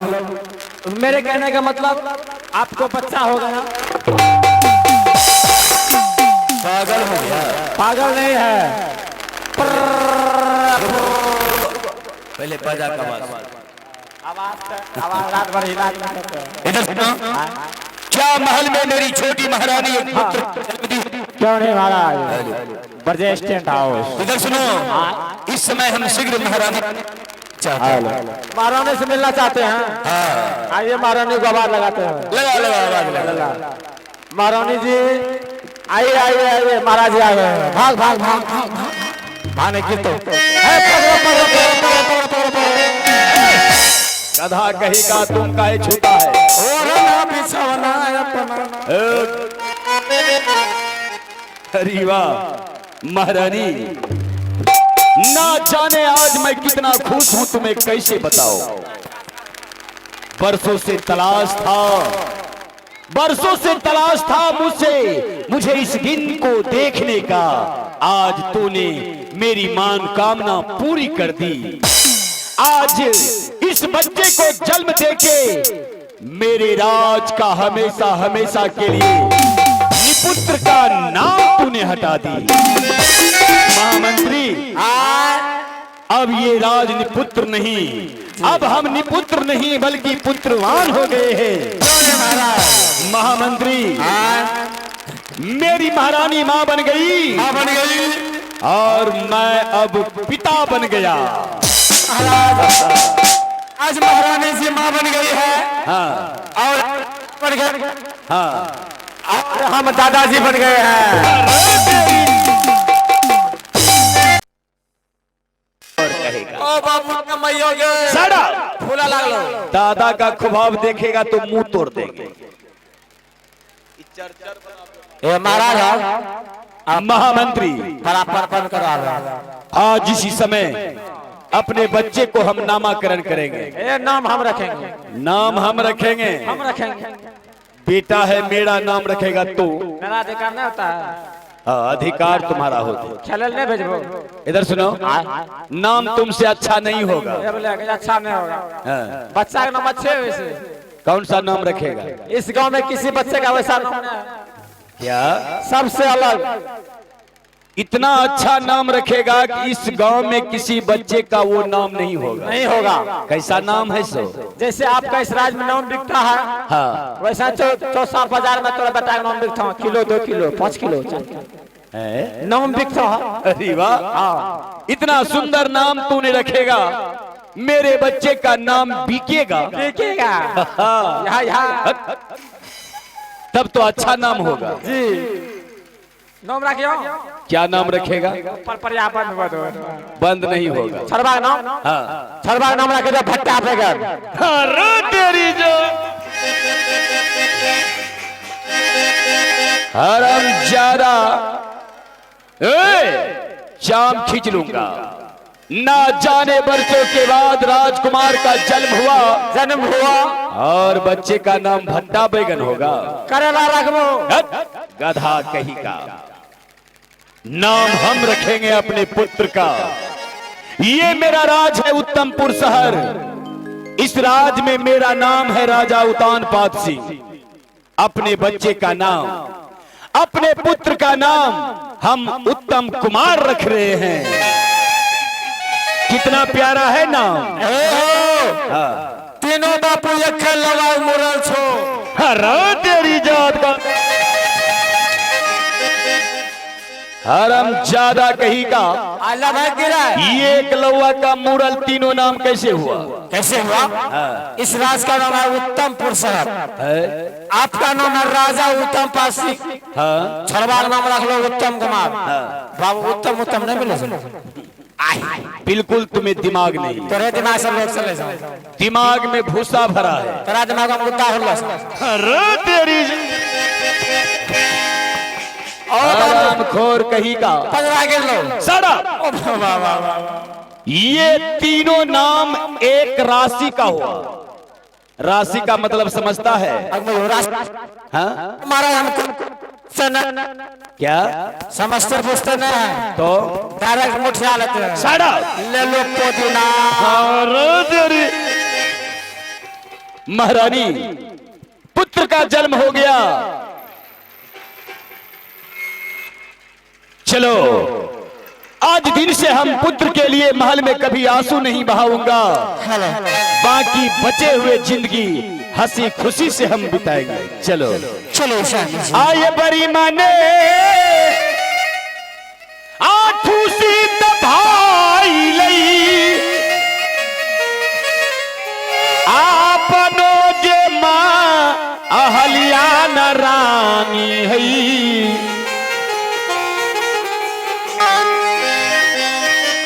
मेरे कहने का मतलब आपको बच्चा हो गया। पागल हो गया? पागल नहीं है। पहले बाजा का आवाज रात भर हिला। इधर सुनो, क्या महल में मेरी छोटी महारानी एक पुत्र क्यों नहीं महाराज? Brajesh tent house. इधर सुनो, इस समय हम शीघ्र महारानी महारानी से मिलना चाहते हैं। आइए महारानी को आवाज लगाते हैं। लगा लगा आवाज लगा। महारानी जी आइए आइए आइए। महाराज जी आ गए। भाग भाग भाग भाग भाग भागने की तो गधा कहीं का तुम काहे छूता है? अरे वाह महारानी, ना जाने आज मैं कितना खुश हूं, तुम्हें कैसे बताओ। बरसों से तलाश था मुझे इस दिन को देखने का। आज तूने मेरी मनोकामना पूरी कर दी। आज इस बच्चे को जन्म देके मेरे राज का हमेशा हमेशा के लिए निपुत्र का नाम तूने हटा दी। महामंत्री, अब ये राज निपुत्र नहीं, अब हम निपुत्र नहीं बल्कि पुत्रवान हो गए हैं। महामंत्री, मेरी महारानी मां बन गई और मैं अब पिता बन गया। आज महारानी जी मां बन गई है। और हम दादाजी बन गए हैं। फूला लागलो। दादा का खुबाब देखेगा तो मुंह तोड़ देंगे। महाराज महामंत्री, करा आज इसी समय अपने बच्चे को हम नामाकरण करेंगे। नाम हम रखेंगे। नाम हम रखेंगे। हम रखेंगे। बेटा है मेरा, नाम रखेगा तो मेरा अधिकार नहीं होता है। अधिकार तुम्हारा होता। खेलल नहीं भेजबो। इधर सुनो, नाम तुमसे अच्छा नहीं होगा। अच्छा नहीं होगा। बच्चा का नाम अच्छे है। वैसे कौन सा नाम रखेगा? इस गांव में किसी बच्चे का वैसा नाम नहीं है। क्या? सबसे अलग। इतना अच्छा नाम रखेगा कि इस गांव में किसी बच्चे का वो नाम नहीं होगा। नहीं होगा। कैसा नाम है सो? जैसे आपका इस राज्य में नाम बिकता है, हाँ, वैसा 400 बाजार में तोरा बेटा का नाम बिकता है। किलो 2 किलो 5 किलो नाम बिकता है। अरे वाह, इतना सुंदर नाम तूने रखेगा, मेरे बच्चे का नाम बिकेगा। बिकेगा। यहाँ तब तो अच्छा नाम होगा जी। नाम रखियो। क्या नाम रखेगा? बंद नहीं होगा। छरबा नाम। हाँ, छरबा नाम रखेगा भट्टा बेगन। तेरी जो हरम ज्यादा चाम खींच लूंगा। ना जाने बरसों के बाद राजकुमार का जन्म हुआ और बच्चे का नाम भट्टा बैगन होगा। करेला रखबो। गधा कहीं का। नाम हम रखेंगे अपने पुत्र का। ये मेरा राज है उत्तमपुर शहर। इस राज में मेरा नाम है राजा उतानपाद सिंह। अपने बच्चे का नाम, अपने पुत्र का नाम हम उत्तम कुमार रख रहे हैं। कितना प्यारा है नाम। तीनों बापू एक लगाओ मुरल छो। हरा तेरी जात का। हरम ज्यादा कहीं का। अल्लाह भाई गिरा। ये एकलौवा का मुरल तीनों नाम कैसे हुआ? कैसे हुआ? इस राज का नाम है उत्तमपुर शहर। आपका नाम है राजा उत्तमपाद सिंह। छरबा नाम रख लो उत्तम कुमार। बाबू उत्तम उत्तम नहीं मिले। बिल्कुल तुम्हें दिमाग नहीं। तेरे दिमाग से लोग चले जाओ। दिमाग में भूसा भरा है। तेरा दिमाग में मुद्दा हो। अरे तेरी खोर कहीं का। 15 किलो सड़ा। ये तीनों नाम एक राशि का हुआ। राशि का मतलब समझता है? हाँ? हमारा क्या समझते पूछते नहीं है तो डायरेक्ट मुठिया लेते हैं। साड़ा ले लो पुदीना। महारानी, पुत्र का जन्म हो गया। चलो, आज दिन से हम पुत्र के लिए महल में कभी आंसू नहीं बहाऊंगा। बाकी बचे हुए जिंदगी हंसी खुशी से हम बिताएंगे। चलो चलो स्वामी जी। आए बड़ी माने आठू सीत भाई लई आपनो जे मां अहल्या न रानी हई,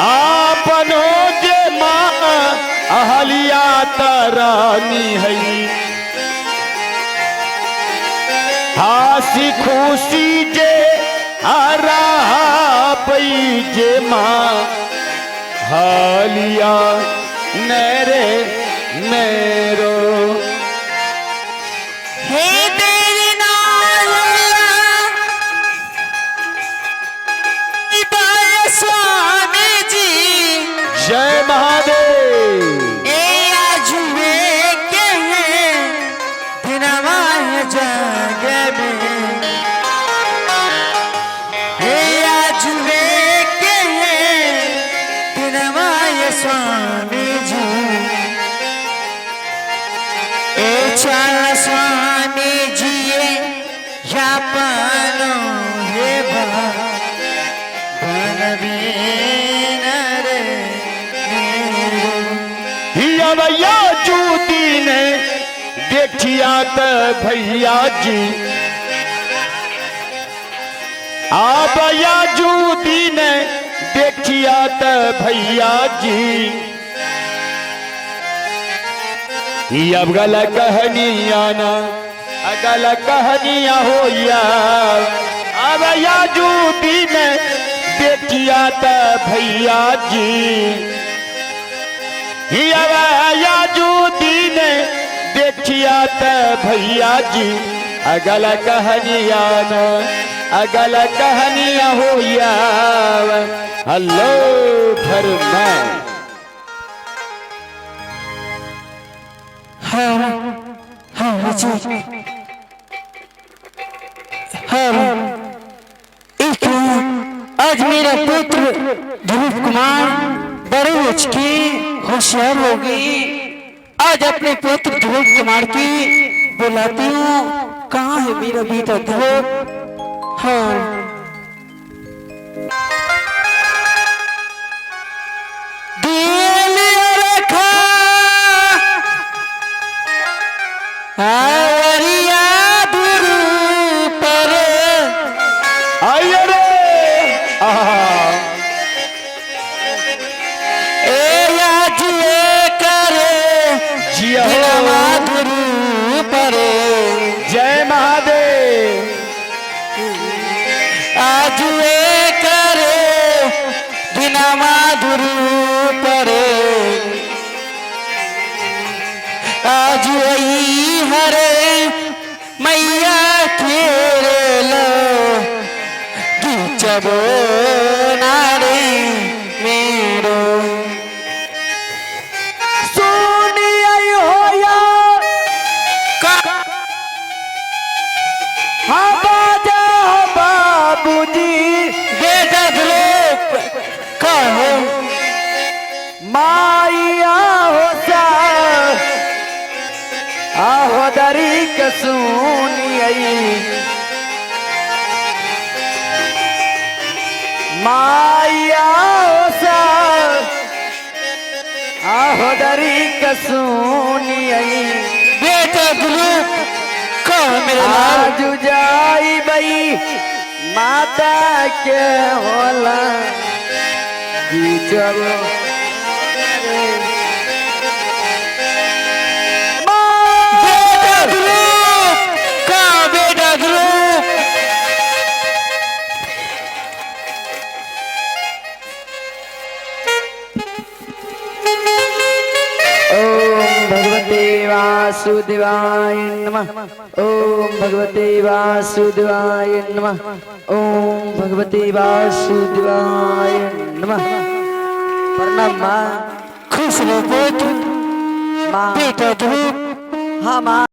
आपनो जे मां अहल्या तरानी हई, हासी खुशी जे हरा पई जे मां हालिया नेरे मेरो। हे तेरी नालिया इबाय स्वामी जी। जय महादेव। ए आजुए के दिनवा जागे में, हे आजुए के दिनवा स्वामी जी। ए चल स्वामी जी या पानो हे भैया जूती ने देखिया त भैया जी, आ भैया जूती ने देखिया त भैया जी। अब गल कहनिया ना अगल कहनिया हो या, अब भैया जूती ने देखिया त भैया जी। या जूती ने देखिया त भैया जी, अगल कहनिया न अगल कहनिया हो या। हल्लो घर में हाँ जी। हाँ, एक आज मेरा पुत्र ध्रुव कुमार बड़े अच्छी होशियार होगी। आज अपने पुत्र ध्रुव कुमार की बुलाती हूँ। कहाँ है मेरा बेटा ध्रुव? हाँ, दिल रखा आवरिया दुरु पर आइए रे। जय महादेव। आज करे बिना माधुर परे, आज वही हरे मैया खेरे लो गीचबो नारे मेरो। बाबूजी बेटा ध्रुव कहो माया होसा आहो दरी कसूनी माया होसा आहो दरी कसूनी बेटा ध्रुव कहो मेरे लाल। आज जाई बई माता के होला चलो बेटा ध्रुव कहो बेटा ध्रुव। ओम भगवते वासुदेवाय नमः। ओम भगवते वासुदेवाय नमः। ओम भगवते वासुदेवाय नमः। प्रणाम माँ। खुश रहो पुत्र। माँ बेटा ध्रुव हमार